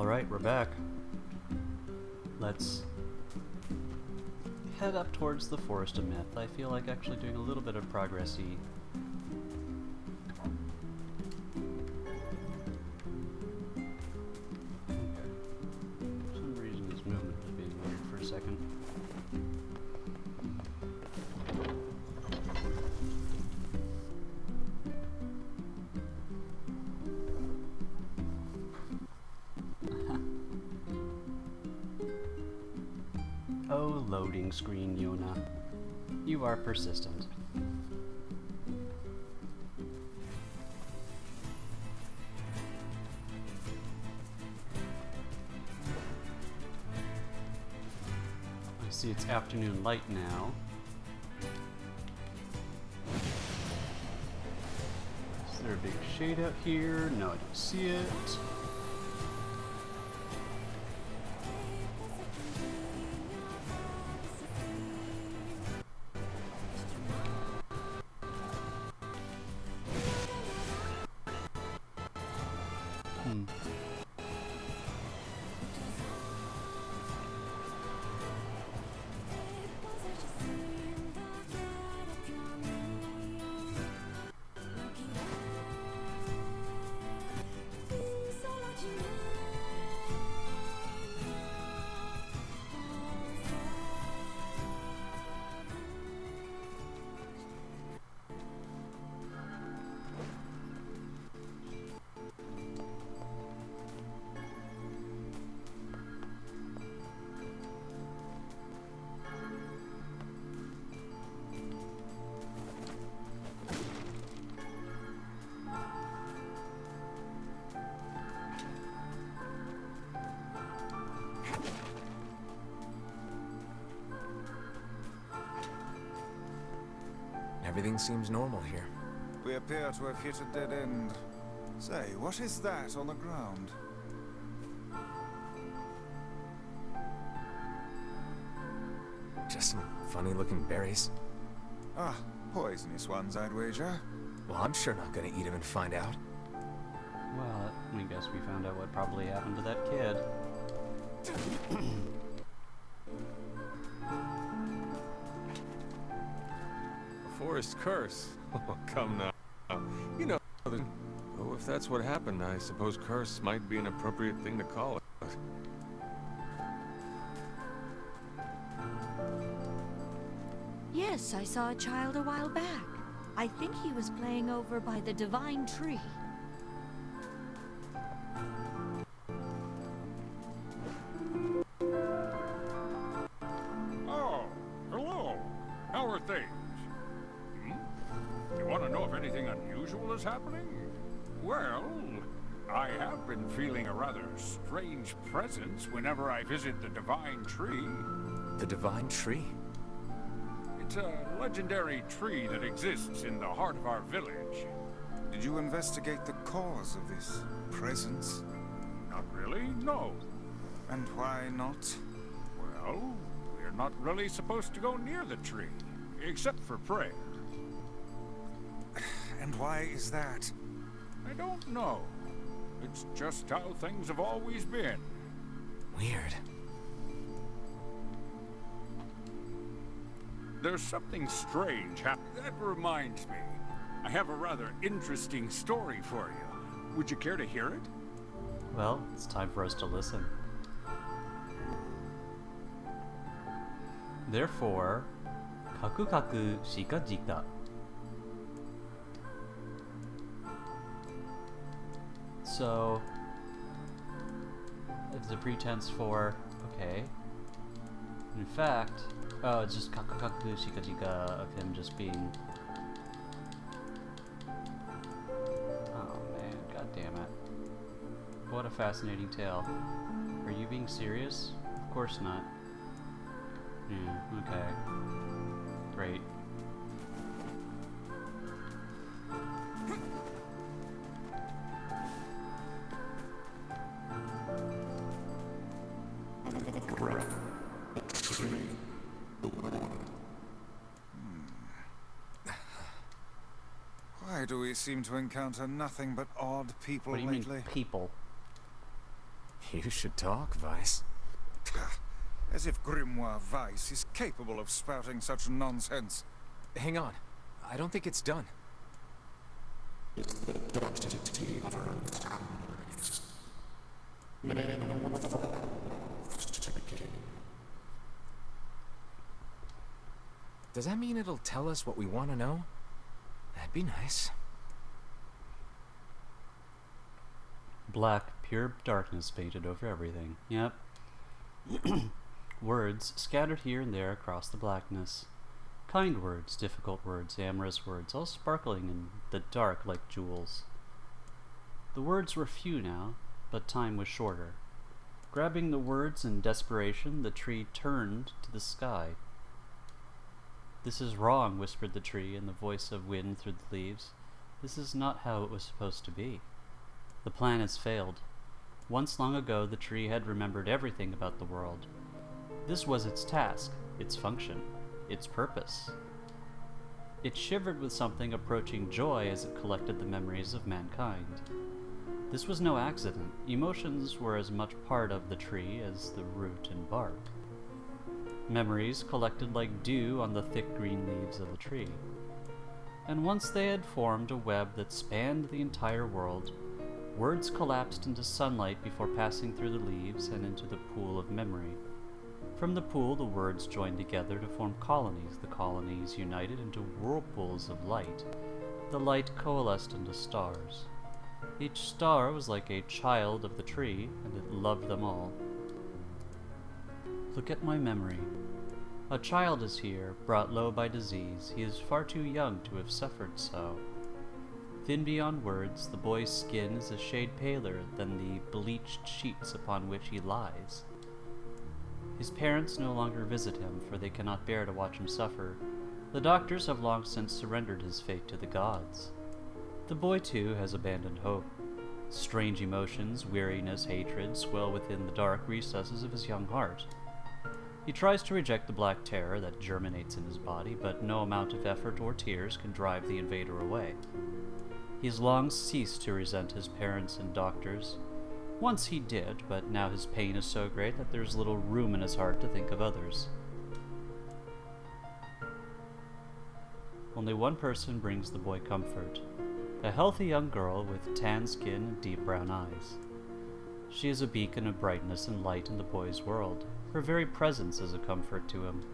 Alright, we're back. Let's head up towards the Forest of Myth. I feel like actually doing a little bit of progress-y. Okay. For some reason this movement was being weird for a second. Oh, loading screen, Yona. You are persistent. I see it's afternoon light now. Is there a big shade out here? No, I don't see it. Everything seems normal here. We appear to have hit a dead end. Say, what is that on the ground? Just some funny-looking berries. Ah, poisonous ones, I'd wager. Well, I'm sure not gonna eat them and find out. Well, I guess we found out what probably happened to that kid. Forest curse. Oh, come now. You know, oh, if that's what happened, I suppose curse might be an appropriate thing to call it. Yes, I saw a child a while back. I think he was playing over by the divine tree. Oh, hello. How are things? You want to know if anything unusual is happening? Well, I have been feeling a rather strange presence whenever I visit the divine tree. The divine tree? It's a legendary tree that exists in the heart of our village. Did you investigate the cause of this presence? Not really, no. And why not? Well, we're not really supposed to go near the tree, except for prayer. And why is that? I don't know. It's just how things have always been. Weird. There's something strange happening. That reminds me. I have a rather interesting story for you. Would you care to hear it? Well, it's time for us to listen. Therefore, kaku kaku shika jika. So, it's a pretense for, okay. In fact, oh, it's just kaku kaku shika jika of him just being... Oh man, god damn it. What a fascinating tale. Are you being serious? Of course not. Yeah, okay. Great. Why do we seem to encounter nothing but odd people What do you lately? mean, people? You should talk, Vice. As if Grimoire Weiss is capable of spouting such nonsense. Hang on. I don't think it's done. Does that mean it'll tell us what we want to know? That'd be nice. Black, pure darkness painted over everything. Yep. Words scattered here and there across the blackness. Kind words, difficult words, amorous words, all sparkling in the dark like jewels. The words were few now, but time was shorter. Grabbing the words in desperation, the tree turned to the sky. "This is wrong," whispered the tree in the voice of wind through the leaves. "This is not how it was supposed to be. The plan has failed. Once long ago, the tree had remembered everything about the world. This was its task, its function, its purpose. It shivered with something approaching joy as it collected the memories of mankind. This was no accident. Emotions were as much part of the tree as the root and bark. Memories collected like dew on the thick green leaves of the tree. And once they had formed a web that spanned the entire world, words collapsed into sunlight before passing through the leaves and into the pool of memory. From the pool, the words joined together to form colonies. The colonies united into whirlpools of light. The light coalesced into stars. Each star was like a child of the tree, and it loved them all. Look at my memory. A child is here, brought low by disease. He is far too young to have suffered so. Thin beyond words, the boy's skin is a shade paler than the bleached sheets upon which he lies. His parents no longer visit him, for they cannot bear to watch him suffer. The doctors have long since surrendered his fate to the gods. The boy, too, has abandoned hope. Strange emotions, weariness, hatred, swell within the dark recesses of his young heart. He tries to reject the black terror that germinates in his body, but no amount of effort or tears can drive the invader away. He has long ceased to resent his parents and doctors. Once he did, but now his pain is so great that there's little room in his heart to think of others. Only one person brings the boy comfort. A healthy young girl with tan skin and deep brown eyes. She is a beacon of brightness and light in the boy's world. Her very presence is a comfort to him.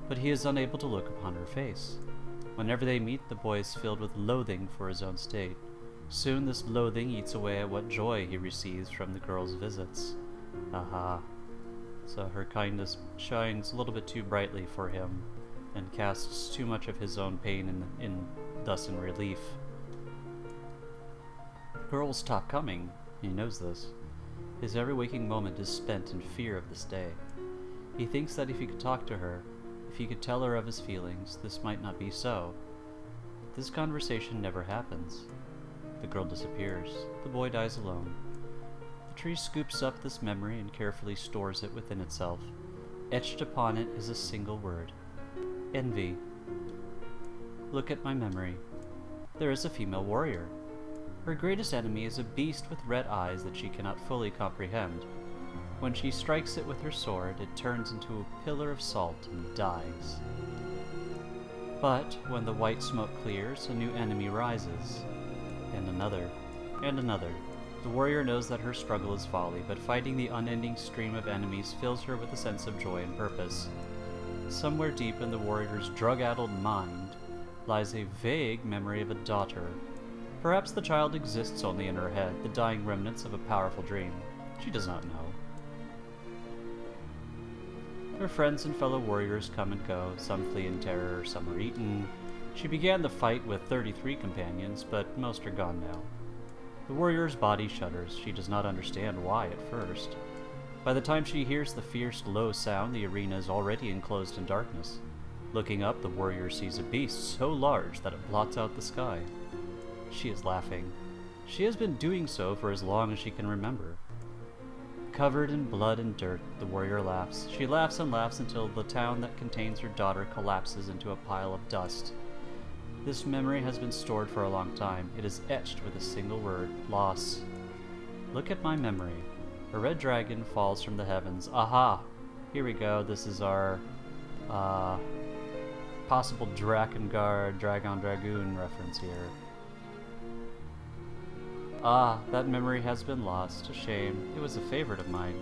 But he is unable to look upon her face. Whenever they meet, the boy is filled with loathing for his own state. Soon this loathing eats away at what joy he receives from the girl's visits. Aha. So her kindness shines a little bit too brightly for him, and casts too much of his own pain thus in relief. The girl will stop coming. He knows this. His every waking moment is spent in fear of this day. He thinks that if he could talk to her, if he could tell her of his feelings, this might not be so. But this conversation never happens. The girl disappears. The boy dies alone. The tree scoops up this memory and carefully stores it within itself. Etched upon it is a single word. Envy. Look at my memory. There is a female warrior. Her greatest enemy is a beast with red eyes that she cannot fully comprehend. When she strikes it with her sword, it turns into a pillar of salt and dies. But when the white smoke clears, a new enemy rises. And another, and another. The warrior knows that her struggle is folly, but fighting the unending stream of enemies fills her with a sense of joy and purpose. Somewhere deep in the warrior's drug-addled mind lies a vague memory of a daughter. Perhaps the child exists only in her head, the dying remnants of a powerful dream. She does not know. Her friends and fellow warriors come and go. Some flee in terror, some are eaten. She began the fight with 33 companions, but most are gone now. The warrior's body shudders. She does not understand why at first. By the time she hears the fierce, low sound, the arena is already enclosed in darkness. Looking up, the warrior sees a beast so large that it blots out the sky. She is laughing. She has been doing so for as long as she can remember. Covered in blood and dirt, the warrior laughs. She laughs and laughs until the town that contains her daughter collapses into a pile of dust. This memory has been stored for a long time. It is etched with a single word, loss. Look at my memory. A red dragon falls from the heavens. Aha! Here we go. This is our possible Drakengard, Dragoon reference here. Ah, that memory has been lost. A shame. It was a favorite of mine.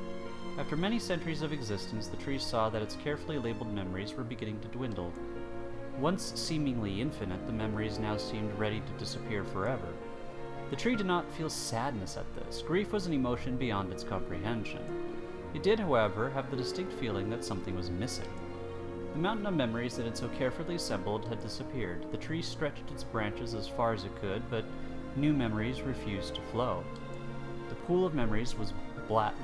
After many centuries of existence, the tree saw that its carefully labeled memories were beginning to dwindle. Once seemingly infinite, the memories now seemed ready to disappear forever. The tree did not feel sadness at this. Grief was an emotion beyond its comprehension. It did, however, have the distinct feeling that something was missing. The mountain of memories it had so carefully assembled had disappeared. The tree stretched its branches as far as it could, but new memories refused to flow. The pool of memories was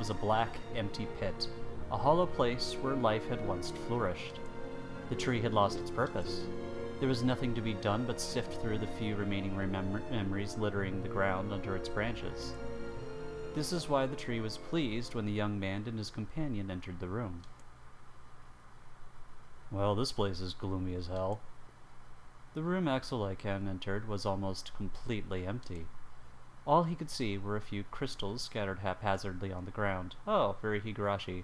a black, empty pit, a hollow place where life had once flourished. The tree had lost its purpose. There was nothing to be done but sift through the few remaining memories littering the ground under its branches. This is why the tree was pleased when the young man and his companion entered the room. Well, this place is gloomy as hell. The room Axel Lycan entered was almost completely empty. All he could see were a few crystals scattered haphazardly on the ground. Oh, very Higurashi.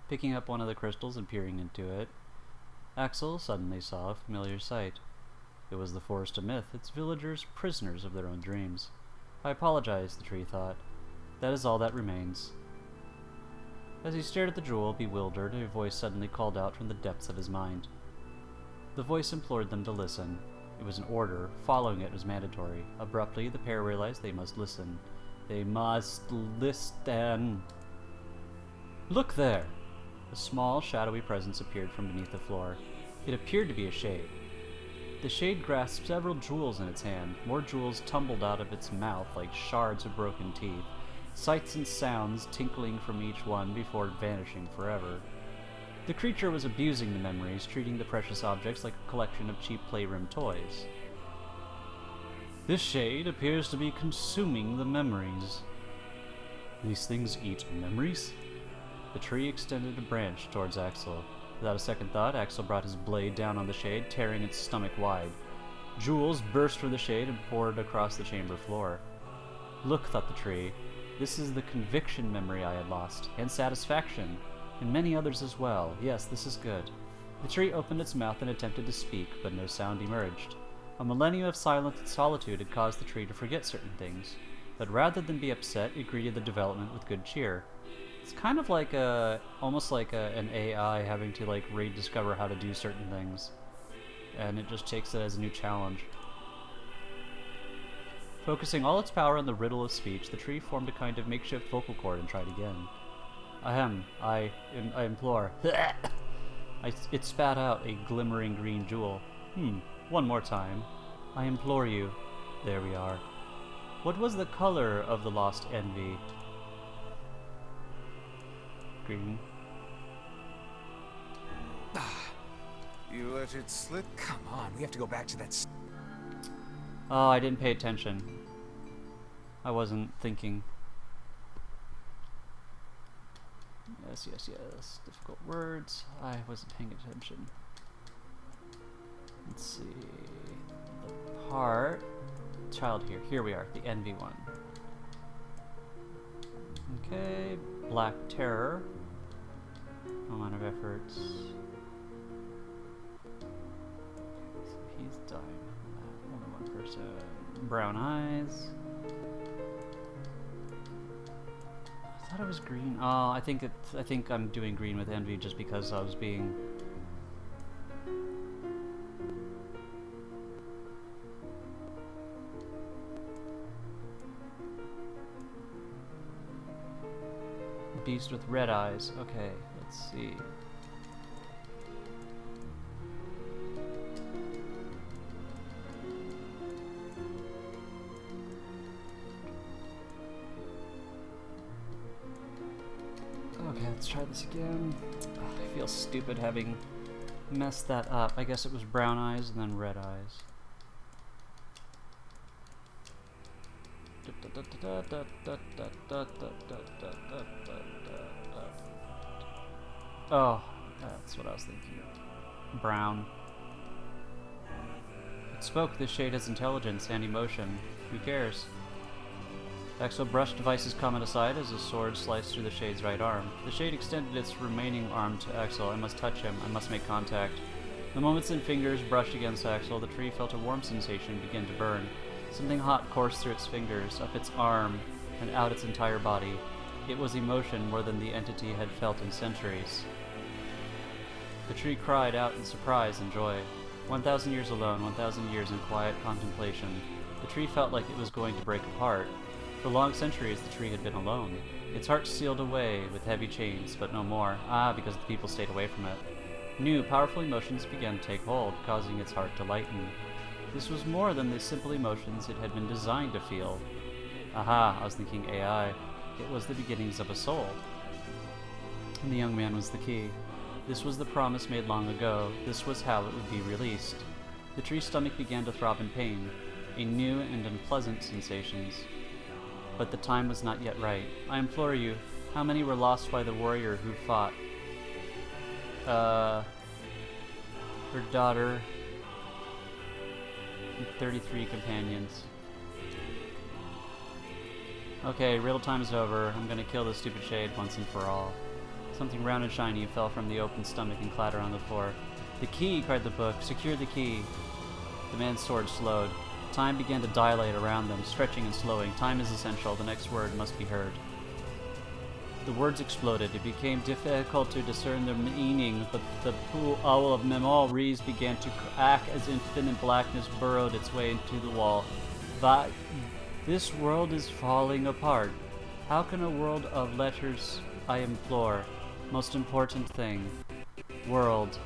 Picking up one of the crystals and peering into it, Axel suddenly saw a familiar sight. It was the Forest of Myth, its villagers prisoners of their own dreams. I apologize, the tree thought. That is all that remains. As he stared at the jewel, bewildered, a voice suddenly called out from the depths of his mind. The voice implored them to listen. It was an order. Following it was mandatory. Abruptly, the pair realized they must listen. They must listen. Look there! A small, shadowy presence appeared from beneath the floor. It appeared to be a shade. The shade grasped several jewels in its hand. More jewels tumbled out of its mouth like shards of broken teeth, sights and sounds tinkling from each one before vanishing forever. The creature was abusing the memories, treating the precious objects like a collection of cheap playroom toys. This shade appears to be consuming the memories. These things eat memories? The tree extended a branch towards Axel. Without a second thought, Axel brought his blade down on the shade, tearing its stomach wide. Jewels burst from the shade and poured across the chamber floor. Look, thought the tree. This is the conviction memory I had lost, and satisfaction, and many others as well. Yes, this is good. The tree opened its mouth and attempted to speak, but no sound emerged. A millennium of silence and solitude had caused the tree to forget certain things, but rather than be upset, it greeted the development with good cheer. It's kind of like almost like an AI having to like rediscover how to do certain things, and it just takes it as a new challenge. Focusing all its power on the riddle of speech, the tree formed a kind of makeshift vocal cord and tried again. Ahem, I implore. It spat out a glimmering green jewel. One more time. I implore you. There we are. What was the color of the lost envy? Green. You let it slip? Come on, we have to go back to that. Oh, I didn't pay attention. I wasn't thinking. Yes, yes, yes. Difficult words. I wasn't paying attention. Let's see. The part. Child here. Here we are. The envy one. Okay. Black Terror. No amount of efforts. So he's dying. Only one person. Brown eyes. I thought it was green. Oh, I think I'm doing green with envy just because I was being beast with red eyes. Okay, let's see. Okay, let's try this again. Oh, I feel stupid having messed that up. I guess it was brown eyes and then red eyes. Oh, that's what I was thinking. Brown. It spoke. This shade has intelligence and emotion. Who cares? Axel brushed Vice's comment aside as his sword sliced through the Shade's right arm. The Shade extended its remaining arm to Axel. I must touch him. I must make contact. The moment its fingers brushed against Axel, the tree felt a warm sensation begin to burn. Something hot coursed through its fingers, up its arm, and out its entire body. It was emotion more than the entity had felt in centuries. The tree cried out in surprise and joy. 1,000 years alone, 1,000 years in quiet contemplation. The tree felt like it was going to break apart. For long centuries, the tree had been alone. Its heart sealed away with heavy chains, but no more. Because the people stayed away from it. New, powerful emotions began to take hold, causing its heart to lighten. This was more than the simple emotions it had been designed to feel. I was thinking AI. It was the beginnings of a soul. And the young man was the key. This was the promise made long ago. This was how it would be released. The tree's stomach began to throb in pain, a new and unpleasant sensations. But the time was not yet right. I implore you, how many were lost by the warrior who fought? Her daughter and 33 companions. Okay, riddle time is over. I'm gonna kill this stupid Shade once and for all. Something round and shiny fell from the open stomach and clattered on the floor. The key, cried the book. Secure the key. The man's sword slowed. Time began to dilate around them, stretching and slowing. Time is essential. The next word must be heard. The words exploded. It became difficult to discern their meaning, but the pool owl of memories began to crack as infinite blackness burrowed its way into the wall. This world is falling apart. How can a world of letters, I implore? Most important thing. World.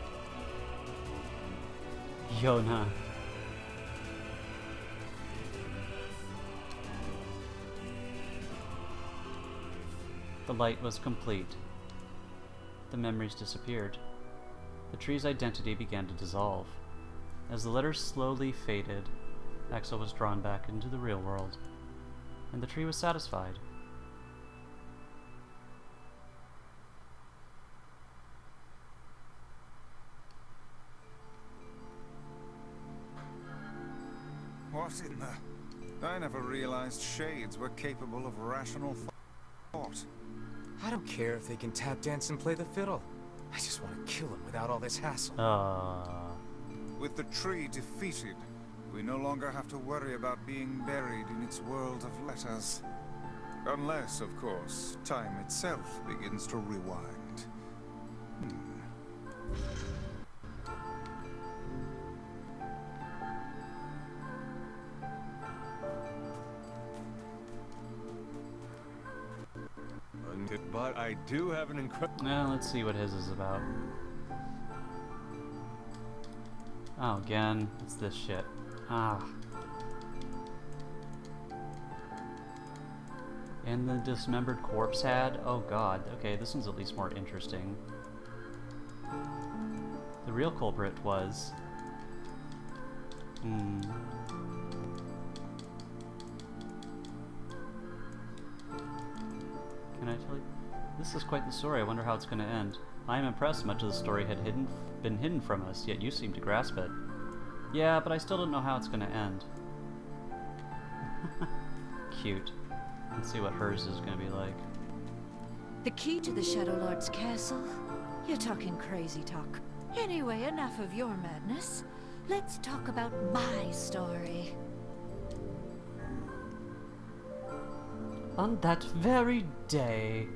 Yona. The light was complete. The memories disappeared. The tree's identity began to dissolve. As the letters slowly faded, Axel was drawn back into the real world, and the tree was satisfied. What in the... I never realized shades were capable of rational thought. I don't care if they can tap dance and play the fiddle. I just want to kill them without all this hassle. With the tree defeated, we no longer have to worry about being buried in its world of letters. Unless, of course, time itself begins to rewind. But I do have an incredible... Well, let's see what his is about. Oh, again, it's this shit. And the dismembered corpse had? Oh god, okay, this one's at least more interesting. The real culprit was... Can I tell you? This is quite the story. I wonder how it's going to end. I am impressed much of the story had been hidden from us, yet you seem to grasp it. Yeah, but I still don't know how it's going to end. Cute. Let's see what hers is going to be like. The key to the Shadow Lord's castle? You're talking crazy talk. Anyway, enough of your madness. Let's talk about my story. On that very day...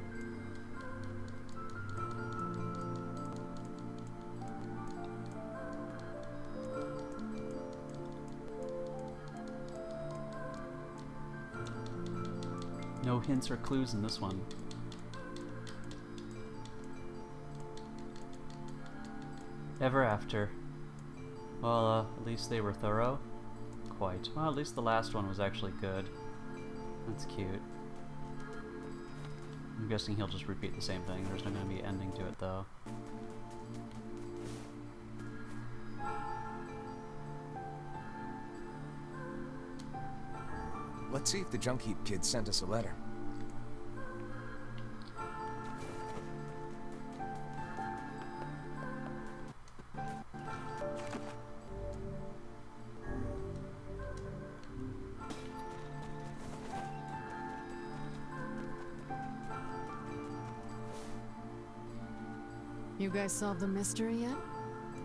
No hints or clues in this one. Ever after. Well, at least they were thorough. Quite. Well, at least the last one was actually good. That's cute. I'm guessing he'll just repeat the same thing. There's not going to be an ending to it, though. Let's see if the junk heap kid sent us a letter. You guys solved the mystery yet?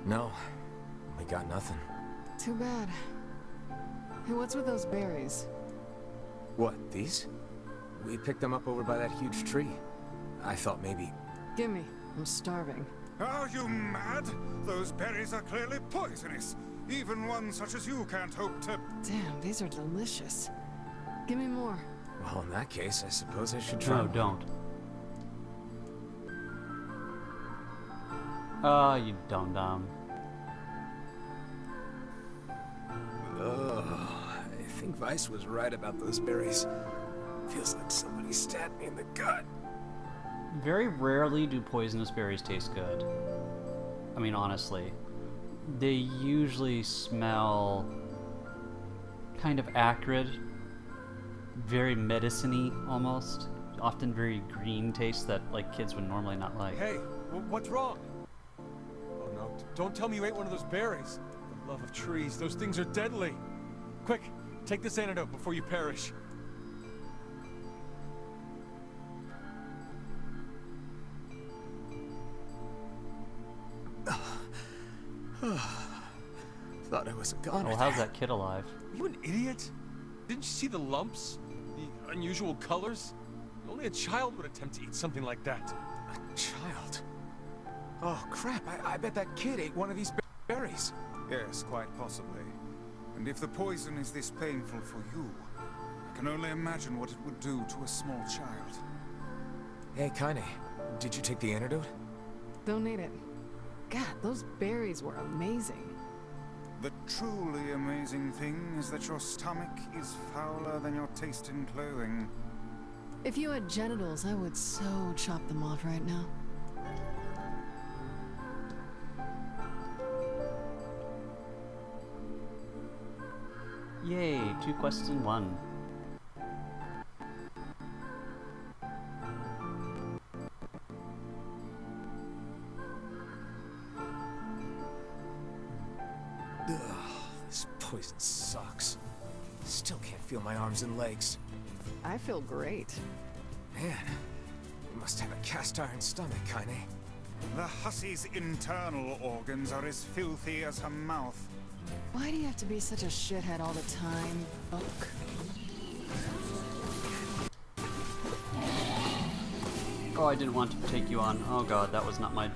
No, we got nothing. Too bad. Hey, what's with those berries? What, these? We picked them up over by that huge tree. I thought maybe... Gimme. I'm starving. Are you mad? Those berries are clearly poisonous. Even one such as you can't hope to... Damn, these are delicious. Give me more. Well, in that case, I suppose I should try. No, don't. Oh, you dum-dum. Ugh, I think Vice was right about those berries. Feels like somebody stabbed me in the gut. Very rarely do poisonous berries taste good. I mean, honestly. They usually smell kind of acrid, very medicine-y almost. Often very green taste that like kids would normally not like. Hey, what's wrong? Oh no, don't tell me you ate one of those berries. For the love of trees, those things are deadly. Quick, take this antidote before you perish. Thought I was a goner. Well, how's that kid alive? Are you an idiot? Didn't you see the lumps? The unusual colors? Only a child would attempt to eat something like that. A child? Oh, crap. I bet that kid ate one of these berries. Yes, quite possibly. And if the poison is this painful for you, I can only imagine what it would do to a small child. Hey, Kaine, did you take the antidote? Don't need it. God, those berries were amazing. The truly amazing thing is that your stomach is fouler than your taste in clothing. If you had genitals, I would so chop them off right now. Yay, 2 quests in 1. Ugh, this poison sucks. Still can't feel my arms and legs. I feel great. Man, you must have a cast iron stomach, Kaine. The hussy's internal organs are as filthy as her mouth. Why do you have to be such a shithead all the time, Buck? Oh, I didn't want to take you on. Oh god, that was not my...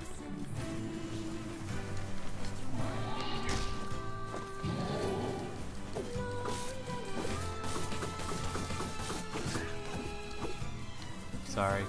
Sorry.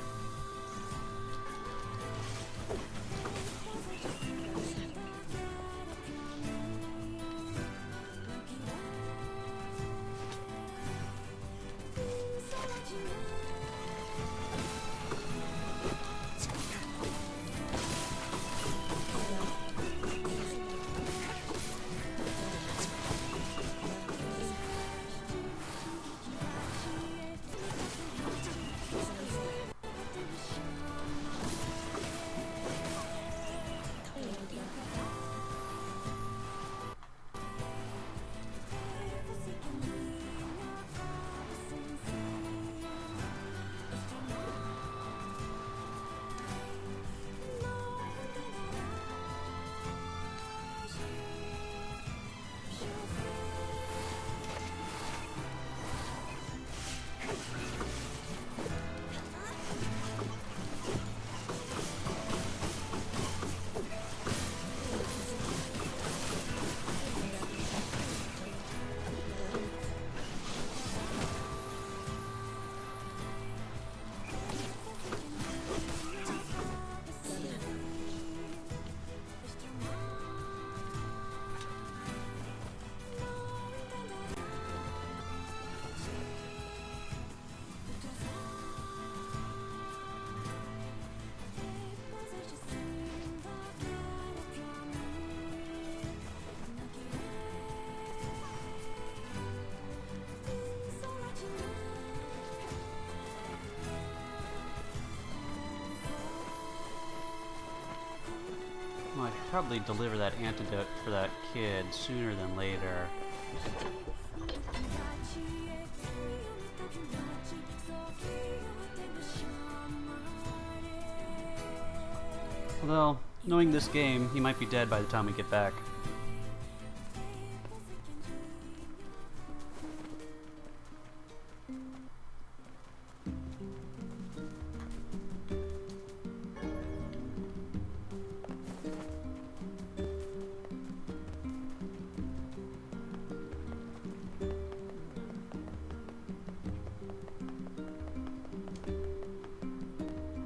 Well, I should probably deliver that antidote for that kid sooner than later. Although, Knowing this game, he might be dead by the time we get back.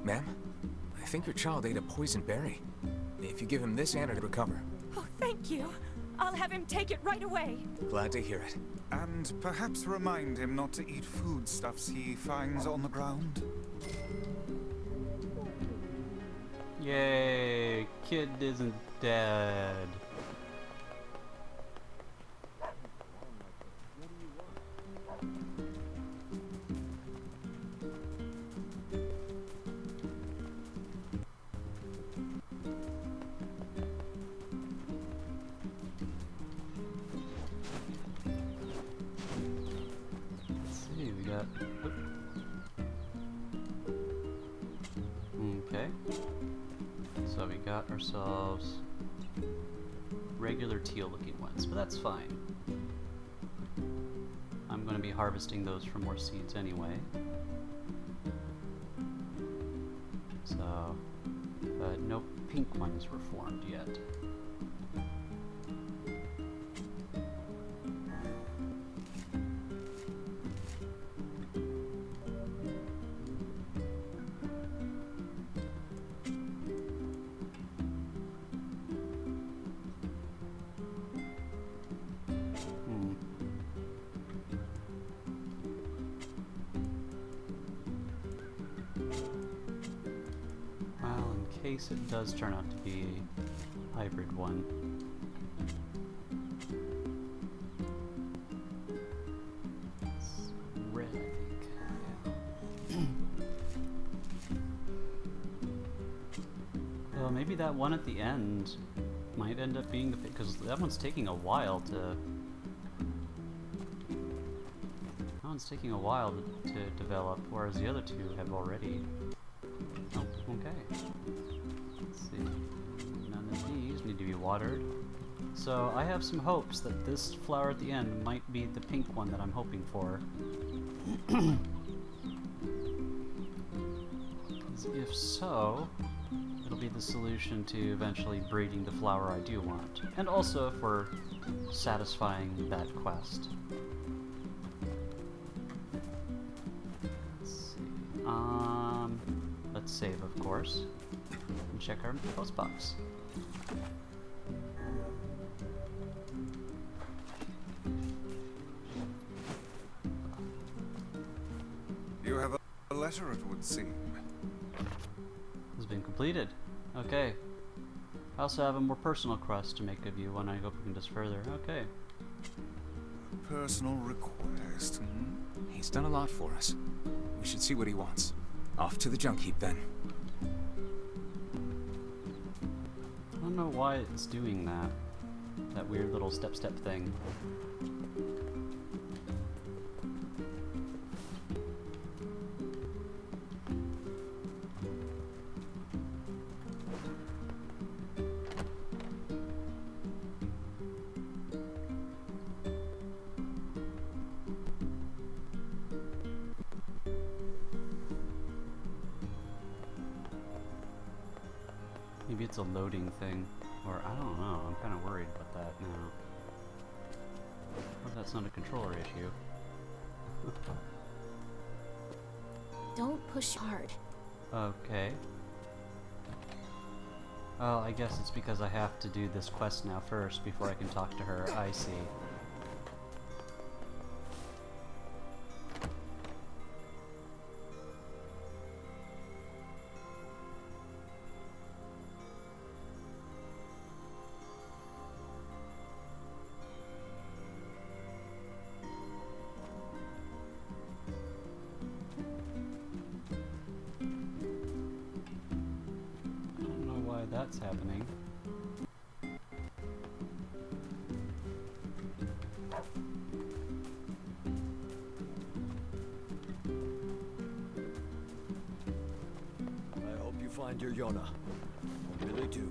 Ma'am, I think your child ate a poison berry. If you give him this antidote, recover. Oh, thank you. I'll have him take it right away. Glad to hear it. And perhaps remind him not to eat foodstuffs he finds on the ground. Yay! Kid isn't dead. Okay. So we got ourselves regular teal looking ones, but that's fine. I'm going to be harvesting those for more seeds anyway. So, but no pink ones were formed yet. In case it does turn out to be a hybrid one. It's red, I think. Yeah. Well, maybe that one at the end might end up being the because that one's taking a while to. That one's taking a while to develop, whereas the other two have already. Oh, okay. Let's see. None of these need to be watered. So I have some hopes that this flower at the end might be the pink one that I'm hoping for. If so, it'll be the solution to eventually breeding the flower I do want. And also for satisfying that quest. Let's see. Let's save, of course, and check our post box. You have a letter, it would seem. Has been completed. Okay. I also have a more personal quest to make of you when I go this further. Okay. A personal request, hmm? He's done a lot for us. We should see what he wants. Off to the junk heap, then. I don't know why it's doing that. That weird little step-step thing. Maybe it's a loading thing, or I don't know, I'm kind of worried about that now. Or that's not a controller issue. Don't push hard. Okay. Oh, I guess it's because I have to do this quest now first before I can talk to her. I see. That's happening. I hope you find your Yona. I really do.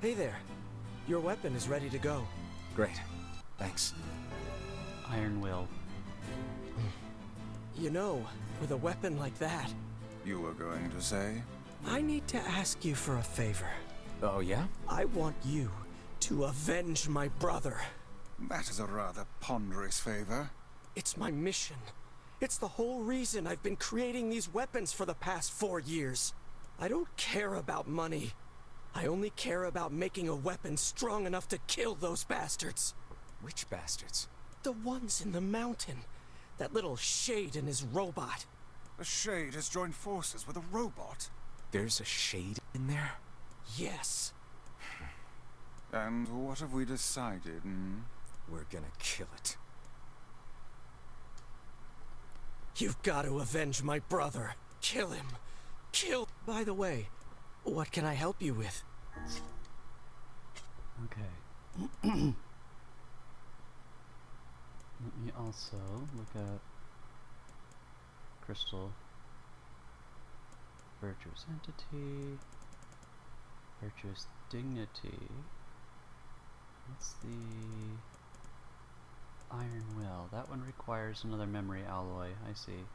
Hey there. Your weapon is ready to go. Great. Thanks. Iron Will. You know, with a weapon like that, You were going to say? I need to ask you for a favor. Oh, yeah? I want you to avenge my brother. That is a rather ponderous favor. It's my mission. It's the whole reason I've been creating these weapons for the past 4 years. I don't care about money. I only care about making a weapon strong enough to kill those bastards. Which bastards? The ones in the mountain. That little shade and his robot. The Shade has joined forces with a robot. There's a shade in there? Yes. And what have we decided, hmm? We're gonna kill it. You've got to avenge my brother. Kill him. Kill. By the way, what can I help you with? Okay. Let me also look at Crystal. Virtuous Entity. Virtuous Dignity. What's the Iron Will? That one requires another memory alloy. I see.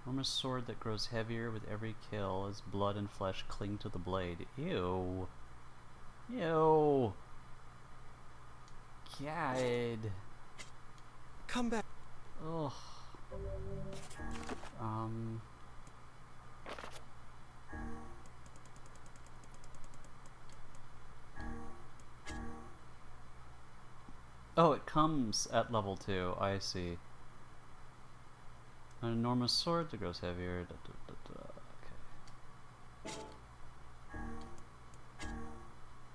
Enormous sword that grows heavier with every kill as blood and flesh cling to the blade. Ew. Ew. God. Come back. Ugh. Oh, it comes at level 2. I see. An enormous sword that grows heavier. Okay.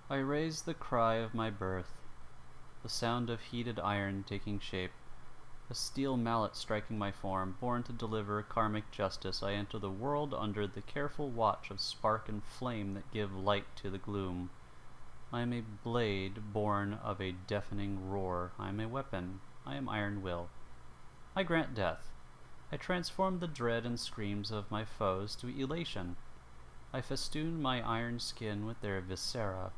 I raise the cry of my birth, the sound of heated iron taking shape, a steel mallet striking my form. Born to deliver karmic justice, I enter the world under the careful watch of spark and flame that give light to the gloom. I am a blade born of a deafening roar. I am a weapon. I am Iron Will. I grant death. I transform the dread and screams of my foes to elation. I festoon my iron skin with their viscera.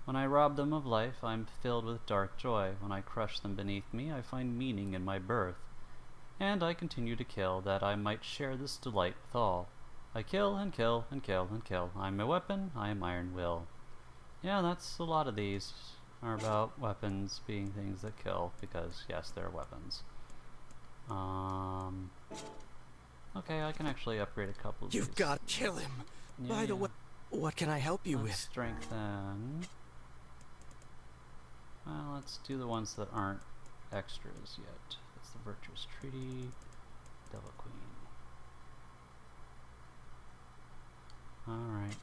When I rob them of life, I am filled with dark joy. When I crush them beneath me, I find meaning in my birth. And I continue to kill, that I might share this delight with all. I kill and kill and kill and kill. I am a weapon. I am Iron Will. Yeah, that's a lot of these are about weapons being things that kill, because yes, they're weapons. Okay, I can actually upgrade a couple of You've these. got to kill him. Yeah, By the way, what can I help you let's with? strengthen. Well, let's do the ones that aren't extras yet. That's the Virtuous Treaty, Devil Queen. Alright.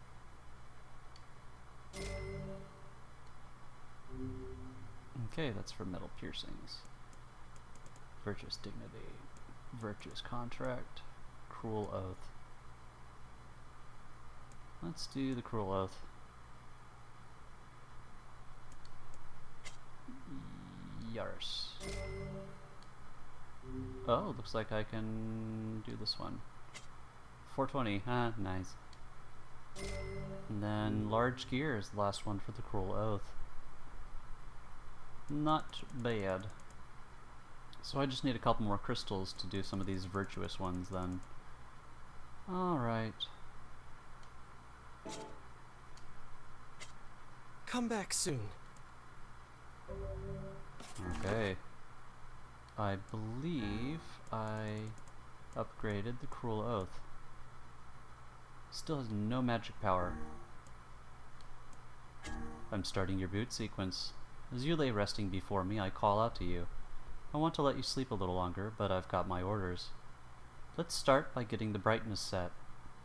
Okay, that's for metal piercings. Virtuous Dignity, Virtuous Contract, Cruel Oath. Let's do the Cruel Oath. Yars. Oh, looks like I can do this one. 420, nice. And then Large Gear is the last one for the Cruel Oath. Not bad. So I just need a couple more crystals to do some of these virtuous ones then. Alright. Come back soon. Okay. I believe I upgraded the Cruel Oath. Still has no magic power. I'm starting your boot sequence. As you lay resting before me, I call out to you. I want to let you sleep a little longer, but I've got my orders. Let's start by getting the brightness set.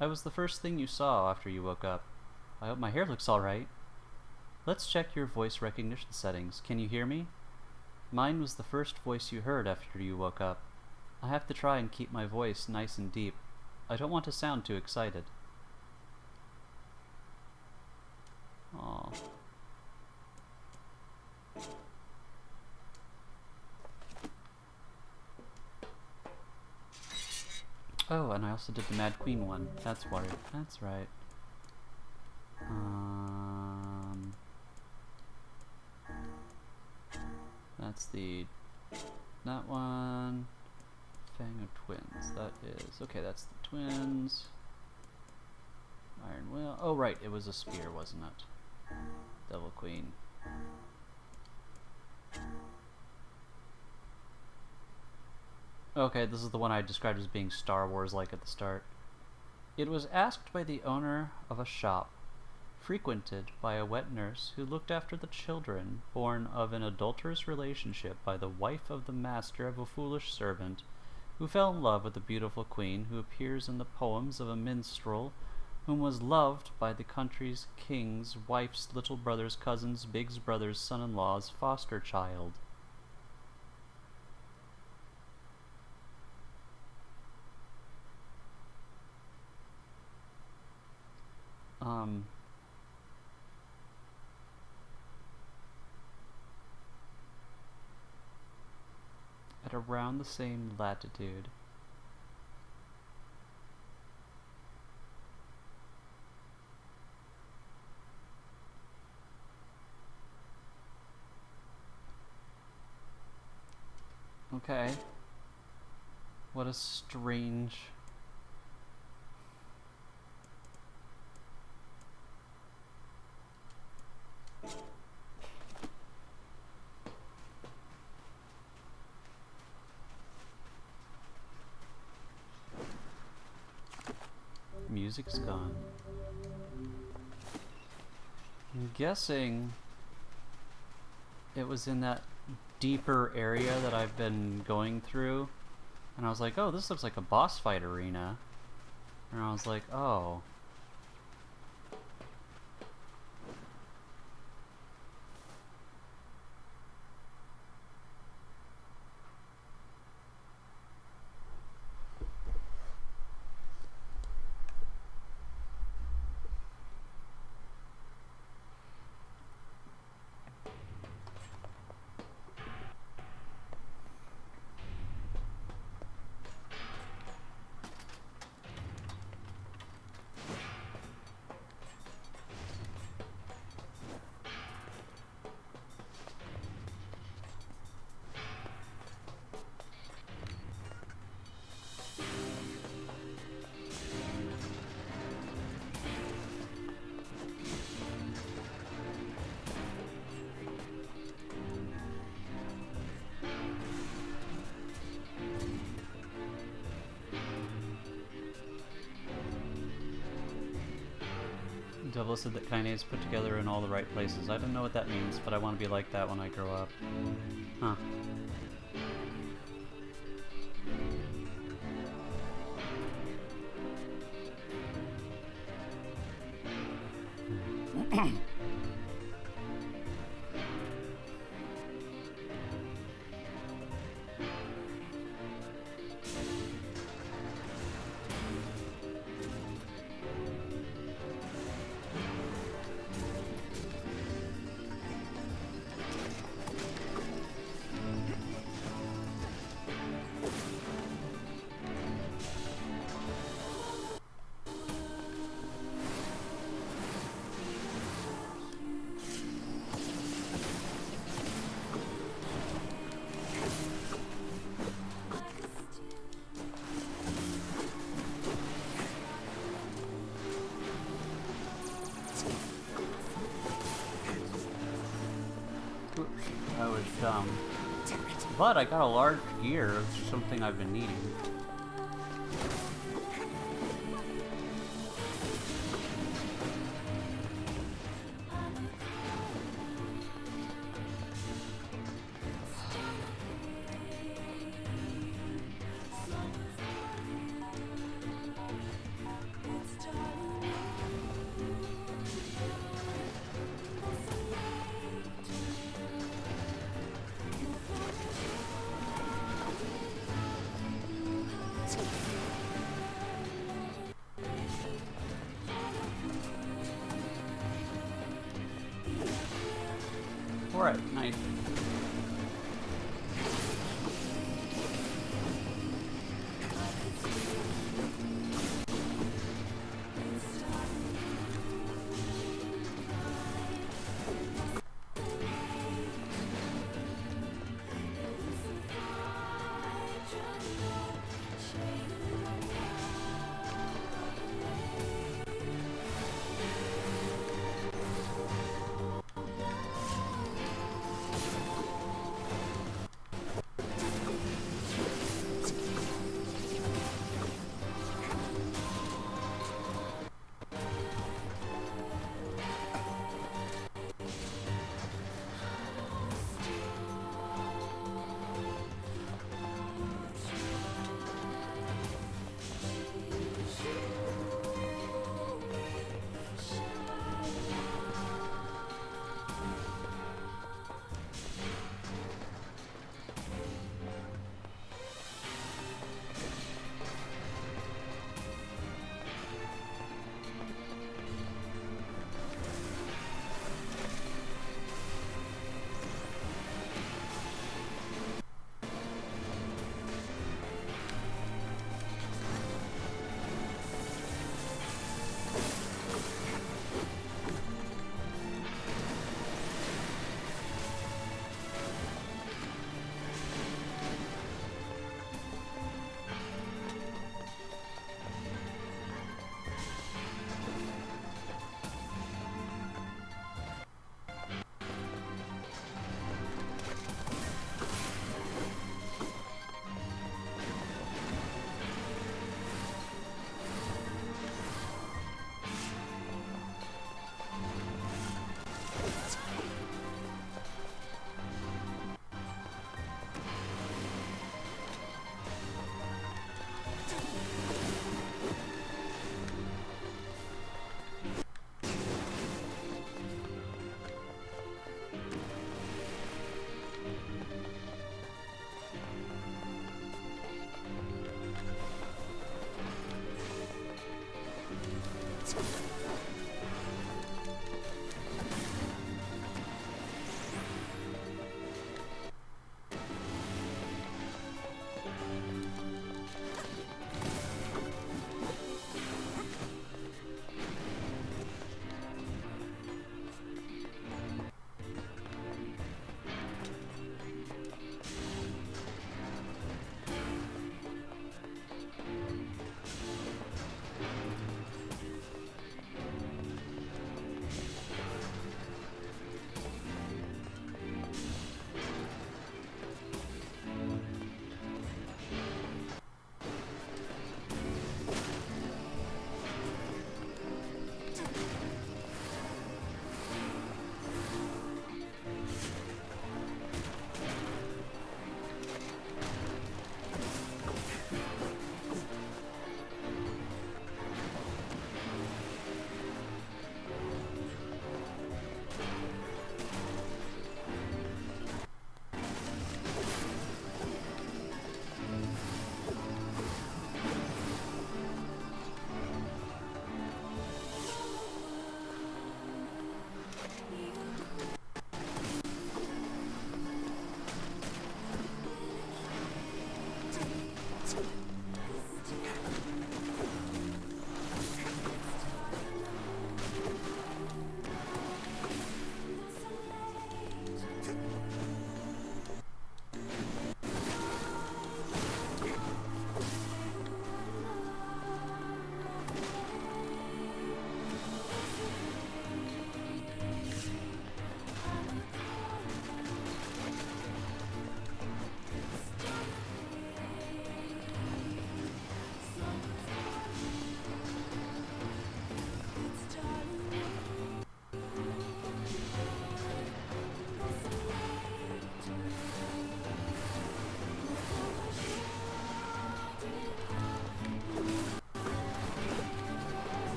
I was the first thing you saw after you woke up. I hope my hair looks alright. Let's check your voice recognition settings. Can you hear me? Mine was the first voice you heard after you woke up. I have to try and keep my voice nice and deep. I don't want to sound too excited. Aww. Oh, and I also did the Mad Queen one. That's why. That's right. that's that one. Fang of Twins. That is okay. That's the twins. Iron Will. Oh right, it was a spear, wasn't it? Devil Queen. Okay, this is the one I described as being Star Wars-like at the start. It was asked by the owner of a shop, frequented by a wet nurse who looked after the children born of an adulterous relationship by the wife of the master of a foolish servant, who fell in love with the beautiful queen who appears in the poems of a minstrel, whom was loved by the country's king's wife's little brother's cousin's big brother's son-in-law's foster child. At around the same latitude. Okay. What a strange... Music's gone. I'm guessing it was in that deeper area that I've been going through, and I was like, oh, this looks like a boss fight arena, and I was like, oh. Devil said that Kaine is put together in all the right places. I don't know what that means, but I want to be like that when I grow up. Huh. That was dumb. But I got a large gear, which is something I've been needing. Alright, nice.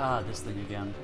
Ah, this thing again.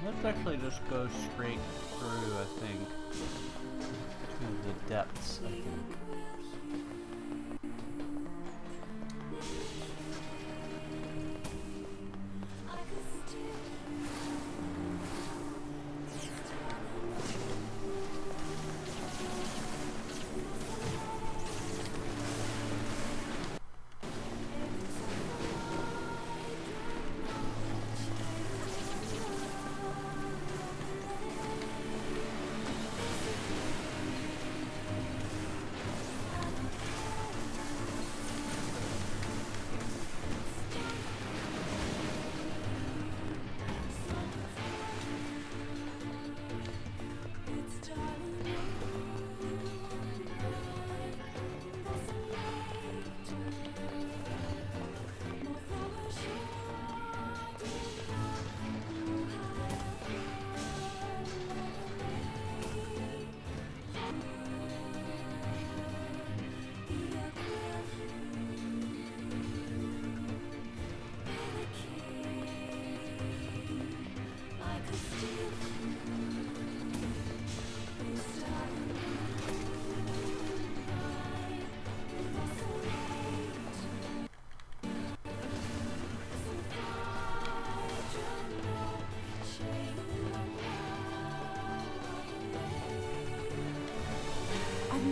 Let's actually just go straight through, I think, to the depths, I think.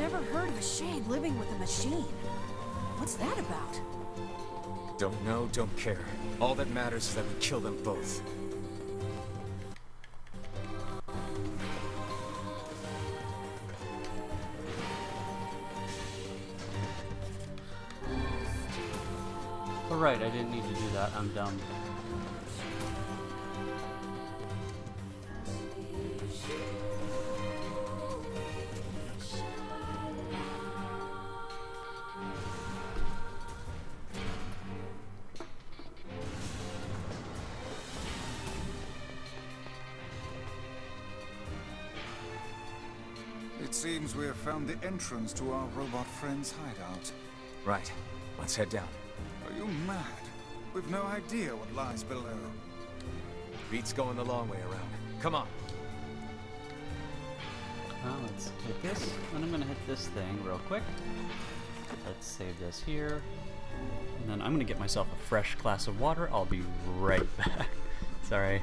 never heard of a shade living with a machine. What's that about? Don't know, don't care. All that matters is that we kill them both. Oh, right, I didn't need to do that. I'm dumb. It seems we have found the entrance to our robot friend's hideout. Right. Let's head down. Are you mad? We've no idea what lies below. Beats going the long way around. Come on. Well, let's hit this, and I'm gonna hit this thing real quick. Let's save this here. And then I'm gonna get myself a fresh glass of water. I'll be right back. Sorry.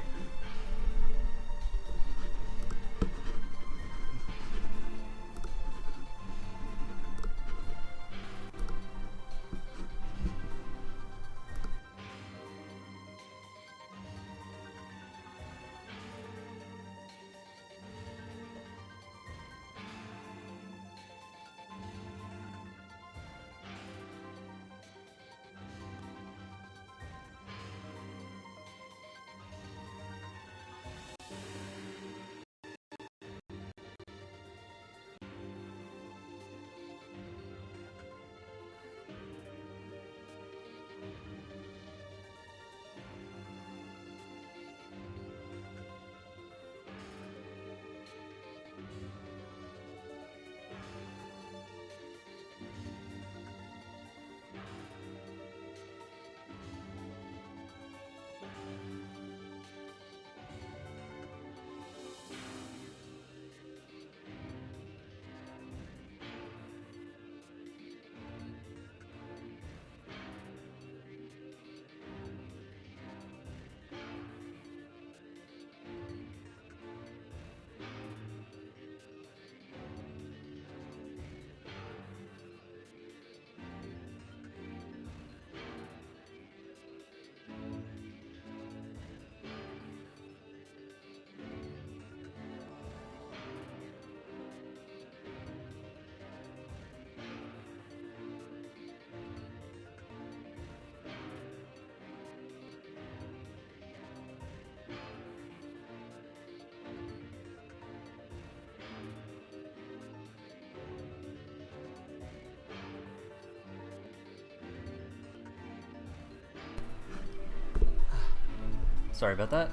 Sorry about that.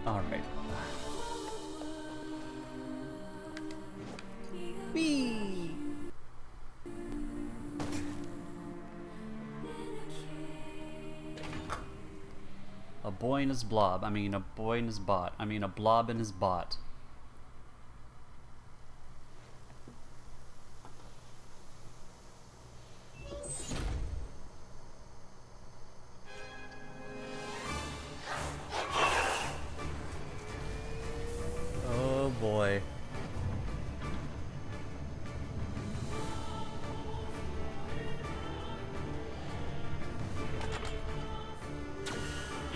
Alright. Whee! A boy and his blob. I mean, a boy and his bot. I mean, a blob and his bot. Oh boy.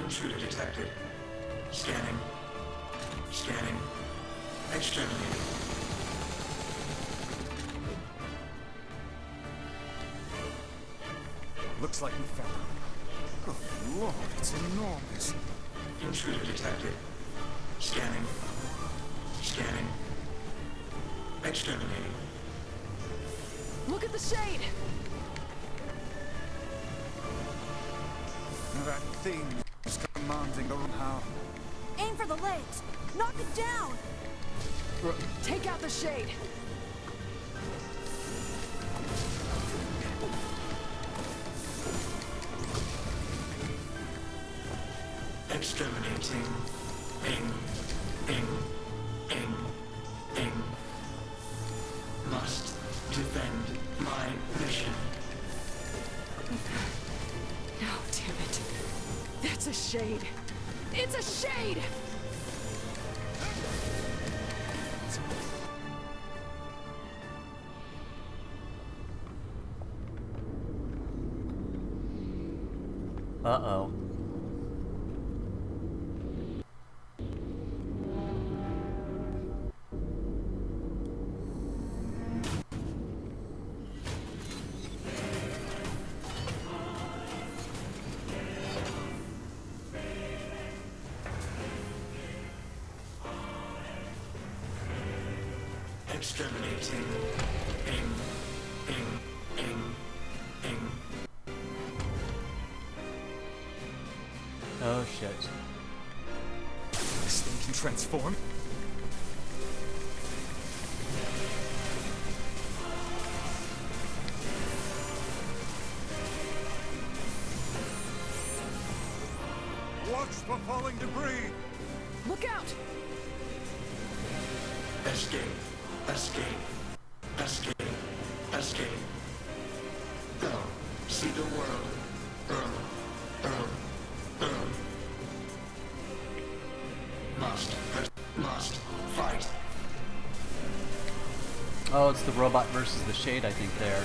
Intruder detected. Scanning. Scanning. Exterminating. Looks like we found him. Good lord, it's enormous. Intruder detected. Scanning. Scanning. Exterminating. Look at the shade! That thing is commanding the how. Aim for the legs! Knock it down! Take out the shade! Exterminating. Ing. Ing. Ing. Ing. Must defend my mission. No, damn it. That's a shade. It's a shade! Uh-oh. Exterminating. Ing. Oh shit. This thing can transform? Watch for falling debris! Look out! Escape. Go. See the world. Earl. Must fight. Oh, it's the robot versus the shade, I think, there.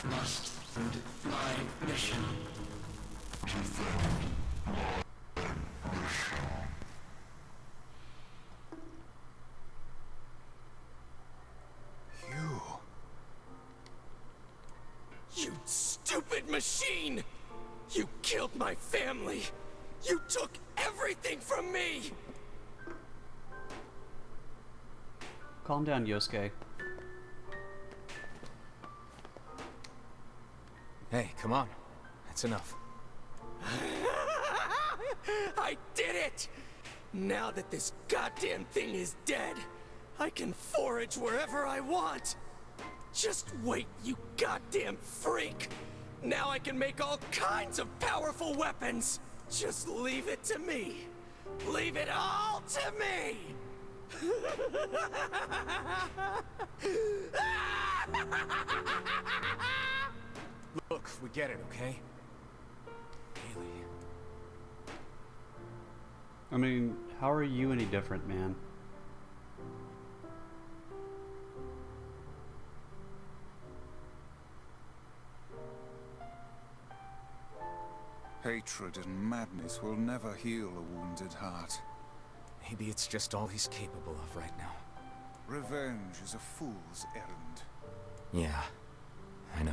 Must end my mission. You stupid machine! You killed my family! You took everything from me! Calm down, Yosuke. Hey, come on. That's enough. I did it! Now that this goddamn thing is dead, I can forage wherever I want! Just wait, you goddamn freak! Now I can make all kinds of powerful weapons! Just leave it to me! Leave it all to me! Look, we get it, okay? Haley. I mean, how are you any different, man? Hatred and madness will never heal a wounded heart. Maybe it's just all he's capable of right now. Revenge is a fool's errand. Yeah, I know.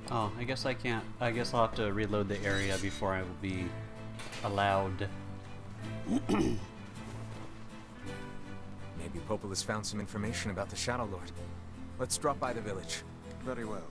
Oh, I guess I can't. I guess I'll have to reload the area before I will be allowed. Maybe Popol has found some information about the Shadow Lord. Let's drop by the village. Very well.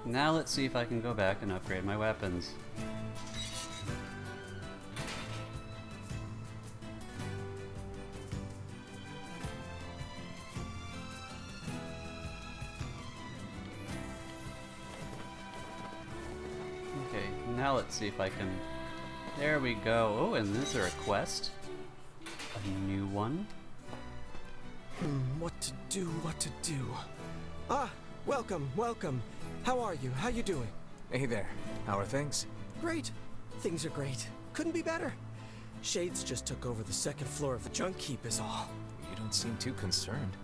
Now let's see if I can go back and upgrade my weapons. Okay, now let's see if I can... There we go. Oh, and is there a quest? A new one. What to do, what to do. Ah, welcome, welcome. How are you? How you doing? Hey there. How are things? Great. Things are great. Couldn't be better. Shades just took over the second floor of the junk heap is all. You don't seem too concerned.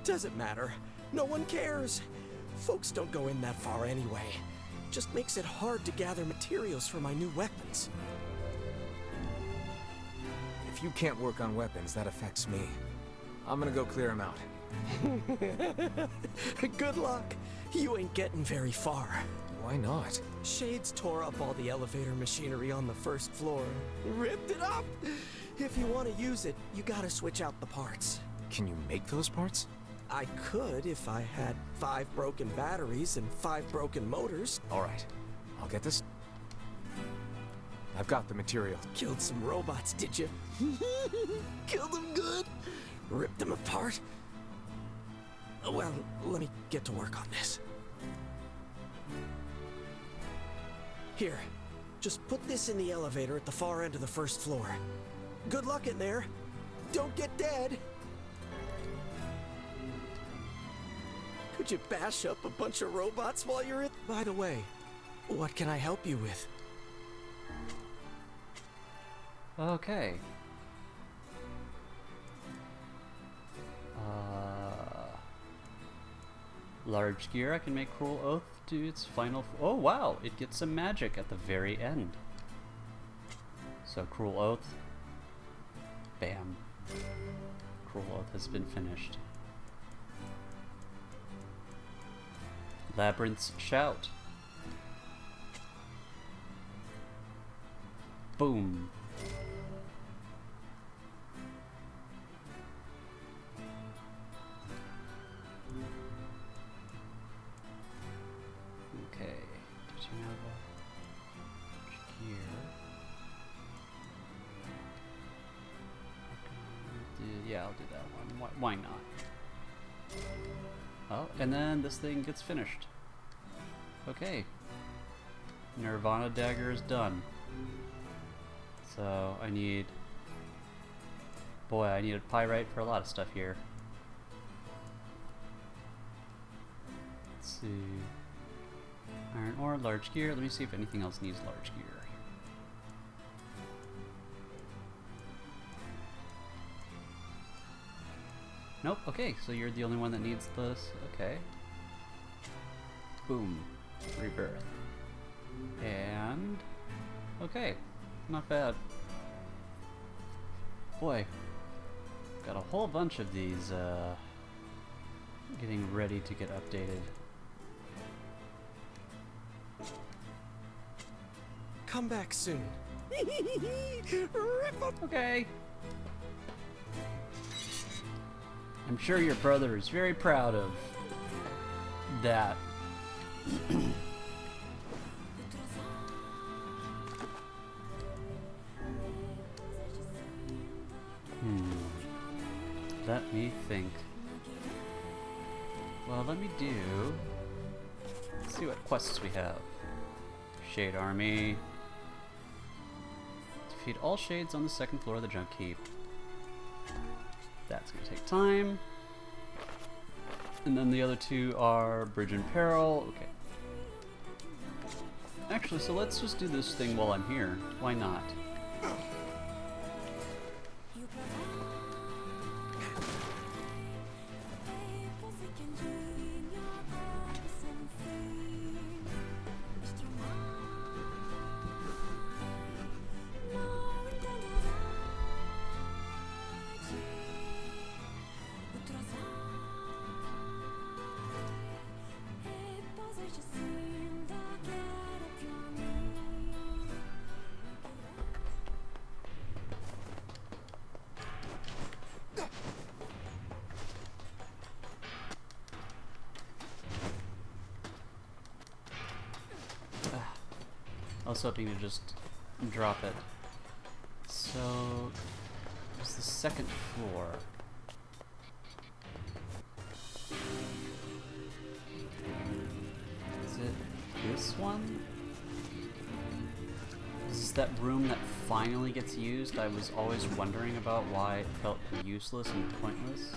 Doesn't matter. No one cares. Folks don't go in that far anyway. Just makes it hard to gather materials for my new weapons. If you can't work on weapons, that affects me. I'm gonna go clear them out. Good luck. You ain't getting very far. Why not? Shades tore up all the elevator machinery on the first floor. Ripped it up! If you want to use it, you gotta switch out the parts. Can you make those parts? I could if I had 5 broken batteries and 5 broken motors. Alright. I'll get this. I've got the material. Killed some robots, did you? Killed them good? Ripped them apart? Well, let me get to work on this. Here, just put this in the elevator at the far end of the first floor. Good luck in there. Don't get dead. Could you bash up a bunch of robots while you're at... By the way, what can I help you with? Okay. Large gear, I can make Cruel Oath do its final... oh wow, it gets some magic at the very end. So Cruel Oath. Bam. Cruel Oath has been finished. Labyrinth's Shout. Boom. Okay, did you have a gear? Yeah, I'll do that one. Why not? Oh, and then this thing gets finished. Okay. Nirvana Dagger is done. So I need... boy, I need a pyrite for a lot of stuff here. Let's see... iron ore, large gear. Let me see if anything else needs large gear. Nope, okay, so you're the only one that needs this. Okay. Boom. Rebirth. And... okay. Not bad. Boy. Got a whole bunch of these, getting ready to get updated. Come back soon. Okay. I'm sure your brother is very proud of that. Let me think. Well, let me do... let's see what quests we have. Shade Army. Defeat all shades on the second floor of the junk heap. That's gonna take time. And then the other two are Bridge in Peril. Okay. Actually, so let's just do this thing while I'm here. Why not? I was hoping to just drop it. So, it's the second floor. Is it this one? Is this that room that finally gets used, I was always wondering about why it felt useless and pointless.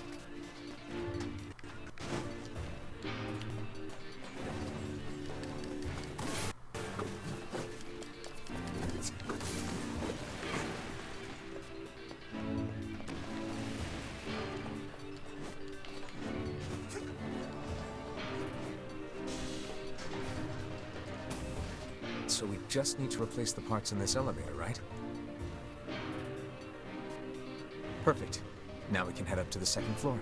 So we just need to replace the parts in this elevator, right? Perfect. Now we can head up to the second floor.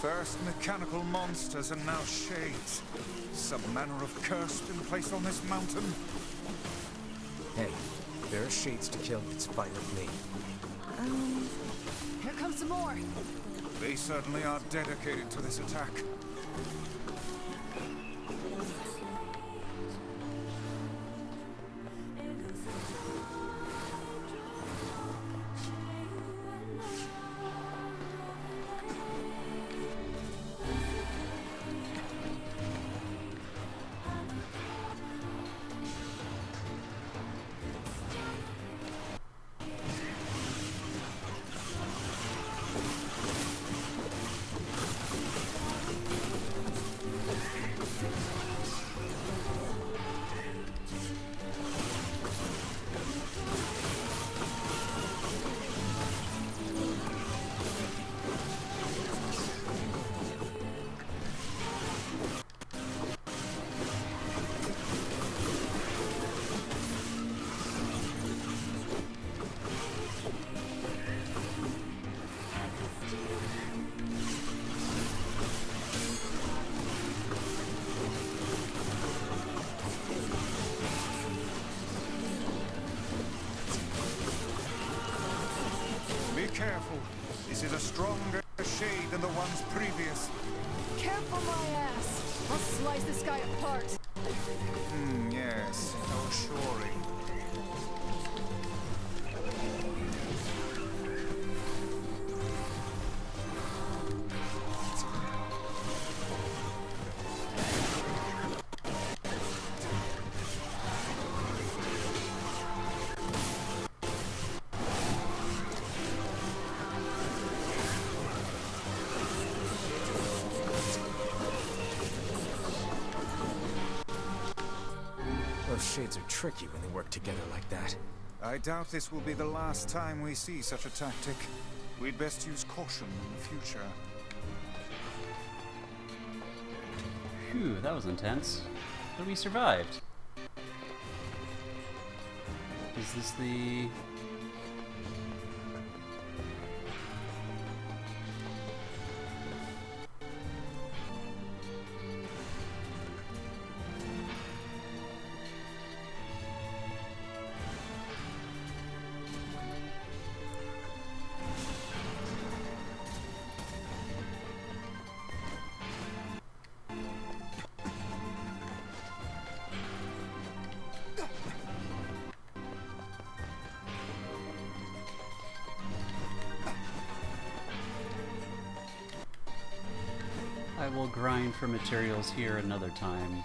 First mechanical monsters and now shades. Some manner of curse been placed on this mountain. Hey, if there are shades to kill, it's fine with me. Here comes some more. They certainly are dedicated to this attack. Be careful. This is a stronger shade than the ones previous. Careful, my ass. I'll slice this guy apart. Yes. Oh, surely. Those shades are tricky when they work together like that. I doubt this will be the last time we see such a tactic. We'd best use caution in the future. Phew, that was intense. But we survived. Is this the... I will grind for materials here another time.